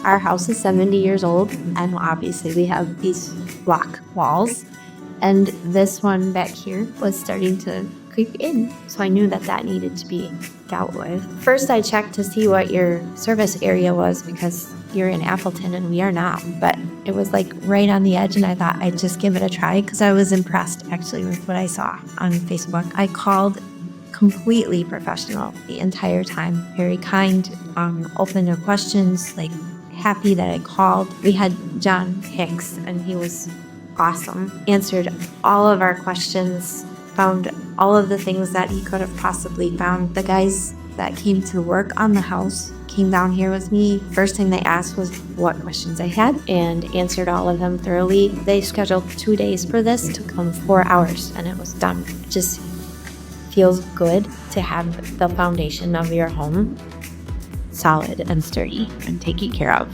Our house is 70 years old, and obviously we have these block walls. And this one back here was starting to creep in, so I knew that that needed to be dealt with. First, I checked to see what your service area was because you're in Appleton and we are not, but it was like right on the edge, and I thought I'd just give it a try because I was impressed actually with what I saw on Facebook. I called completely professional the entire time, very kind, open to questions, like happy that I called. We had John Hicks, and he was awesome. Answered all of our questions, found all of the things that he could have possibly found. The guys that came to work on the house came down here with me. First thing they asked was what questions I had, and answered all of them thoroughly. They scheduled 2 days for this. It took them 4 hours, and it was done. It just feels good to have the foundation of your home solid and sturdy and taken care of.